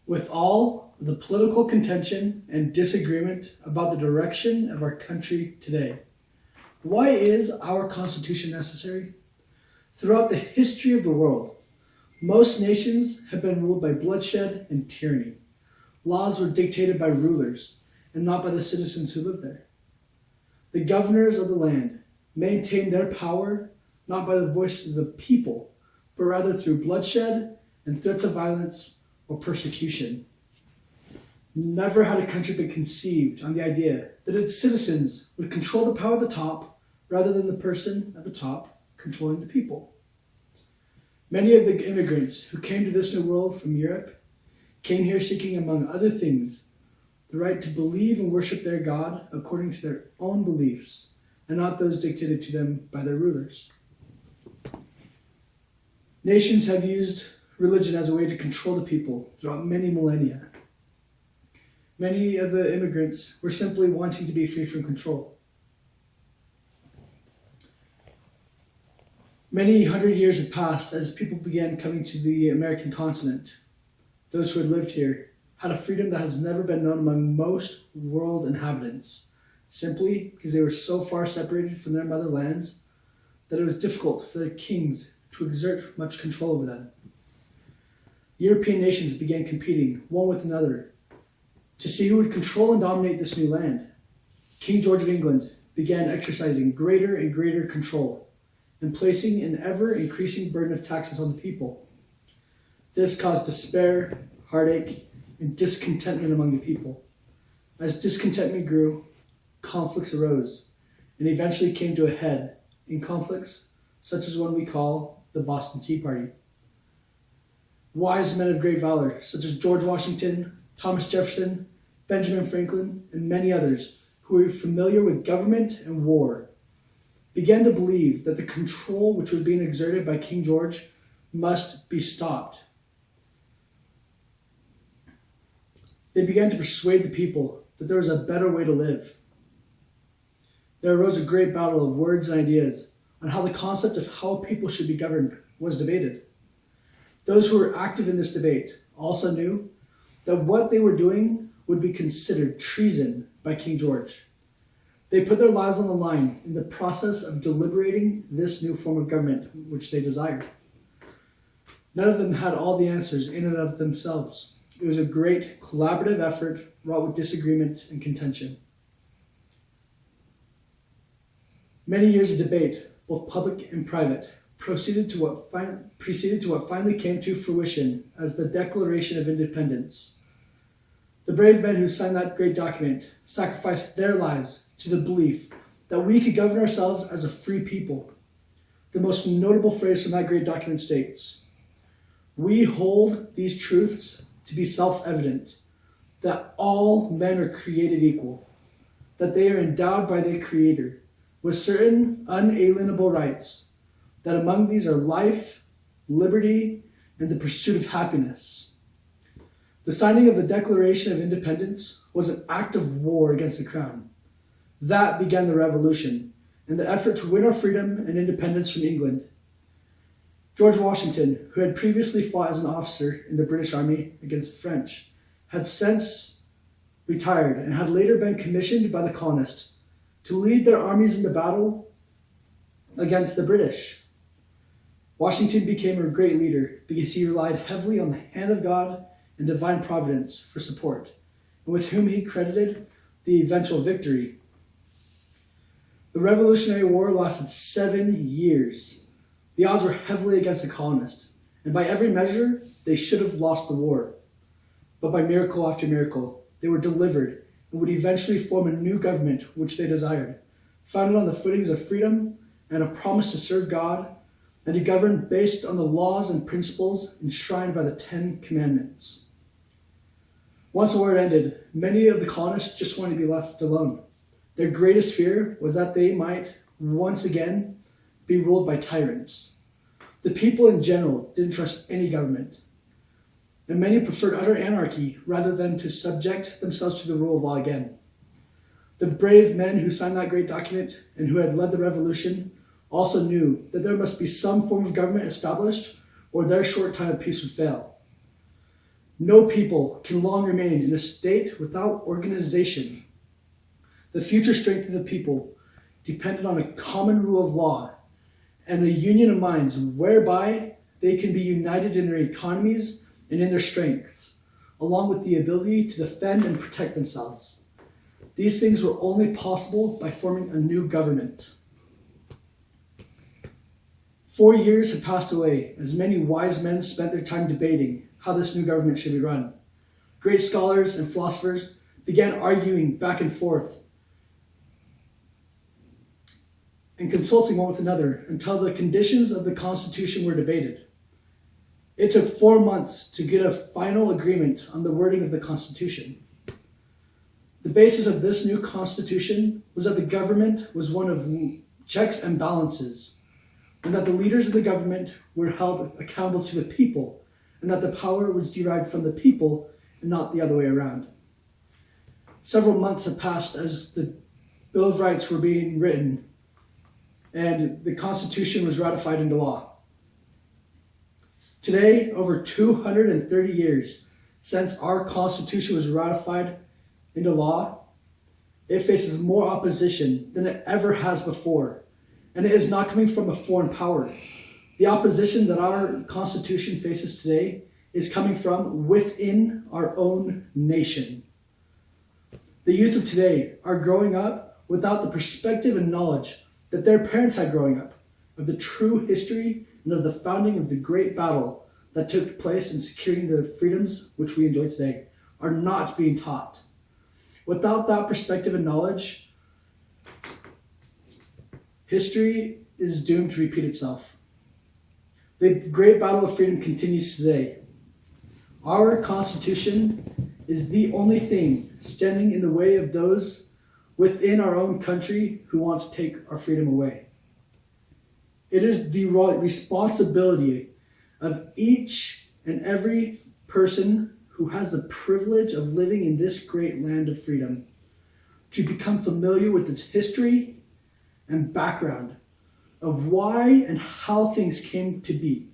With all the political contention and disagreement about the direction of our country today, why is our Constitution necessary? Throughout the history of the world, most nations have been ruled by bloodshed and tyranny. Laws were dictated by rulers and not by the citizens who lived there. The governors of the land maintained their power not by the voice of the people, but rather through bloodshed and threats of violence or persecution. Never had a country been conceived on the idea that its citizens would control the power at the top rather than the person at the top controlling the people. Many of the immigrants who came to this new world from Europe came here seeking, among other things, the right to believe and worship their God according to their own beliefs and not those dictated to them by their rulers. Nations have used religion as a way to control the people throughout many millennia. Many of the immigrants were simply wanting to be free from control. Many hundred years had passed as people began coming to the American continent. Those who had lived here had a freedom that has never been known among most world inhabitants, simply because they were so far separated from their motherlands that it was difficult for their kings to exert much control over them. European nations began competing one with another to see who would control and dominate this new land. King George of England began exercising greater and greater control and placing an ever-increasing burden of taxes on the people. This caused despair, heartache, and discontentment among the people. As discontentment grew, conflicts arose and eventually came to a head in conflicts such as one we call the Boston Tea Party. Wise men of great valor, such as George Washington, Thomas Jefferson, Benjamin Franklin, and many others who were familiar with government and war, began to believe that the control which was being exerted by King George must be stopped. They began to persuade the people that there was a better way to live. There arose a great battle of words and ideas on how the concept of how people should be governed was debated. Those who were active in this debate also knew that what they were doing would be considered treason by King George. They put their lives on the line in the process of deliberating this new form of government which they desired. None of them had all the answers in and of themselves. It was a great collaborative effort wrought with disagreement and contention. Many years of debate, both public and private, preceded to what finally came to fruition as the Declaration of Independence. The brave men who signed that great document sacrificed their lives to the belief that we could govern ourselves as a free people. The most notable phrase from that great document states, "We hold these truths to be self-evident, that all men are created equal, that they are endowed by their Creator with certain unalienable rights, that among these are life, liberty, and the pursuit of happiness." The signing of the Declaration of Independence was an act of war against the crown. That began the revolution and the effort to win our freedom and independence from England. George Washington, who had previously fought as an officer in the British Army against the French, had since retired and had later been commissioned by the colonists to lead their armies into battle against the British. Washington became a great leader because he relied heavily on the hand of God and divine providence for support, and with whom he credited the eventual victory. The Revolutionary War lasted 7 years. The odds were heavily against the colonists, and by every measure, they should have lost the war. But by miracle after miracle, they were delivered and would eventually form a new government which they desired, founded on the footings of freedom and a promise to serve God and to govern based on the laws and principles enshrined by the 10 Commandments. Once the war ended, many of the colonists just wanted to be left alone. Their greatest fear was that they might once again be ruled by tyrants. The people in general didn't trust any government, and many preferred utter anarchy rather than to subject themselves to the rule of law again. The brave men who signed that great document and who had led the revolution also knew that there must be some form of government established or their short time of peace would fail. No people can long remain in a state without organization. The future strength of the people depended on a common rule of law and a union of minds whereby they can be united in their economies and in their strengths, along with the ability to defend and protect themselves. These things were only possible by forming a new government. 4 years had passed away as many wise men spent their time debating how this new government should be run. Great scholars and philosophers began arguing back and forth and consulting one with another until the conditions of the Constitution were debated. It took 4 months to get a final agreement on the wording of the Constitution. The basis of this new Constitution was that the government was one of checks and balances, and that the leaders of the government were held accountable to the people, and that the power was derived from the people and not the other way around. Several months had passed as the Bill of Rights were being written, and the Constitution was ratified into law. Today, over 230 years since our Constitution was ratified into law, it faces more opposition than it ever has before, and it is not coming from a foreign power. The opposition that our Constitution faces today is coming from within our own nation. The youth of today are growing up without the perspective and knowledge that their parents had growing up, of the true history and of the founding of the great battle that took place in securing the freedoms which we enjoy today, are not being taught. Without that perspective and knowledge, history is doomed to repeat itself. The great battle of freedom continues today. Our Constitution is the only thing standing in the way of those within our own country who want to take our freedom away. It is the responsibility of each and every person who has the privilege of living in this great land of freedom to become familiar with its history and background of why and how things came to be.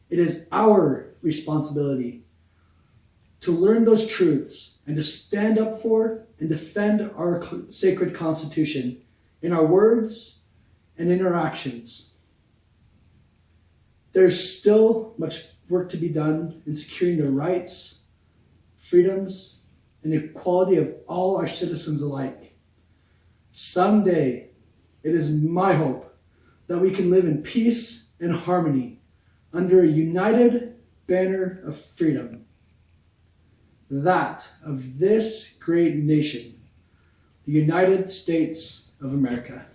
It is our responsibility to learn those truths and to stand up for and defend our sacred Constitution in our words and in our actions. There's still much work to be done in securing the rights, freedoms, and equality of all our citizens alike. Someday, it is my hope that we can live in peace and harmony under a united banner of freedom, that of this great nation, the United States of America.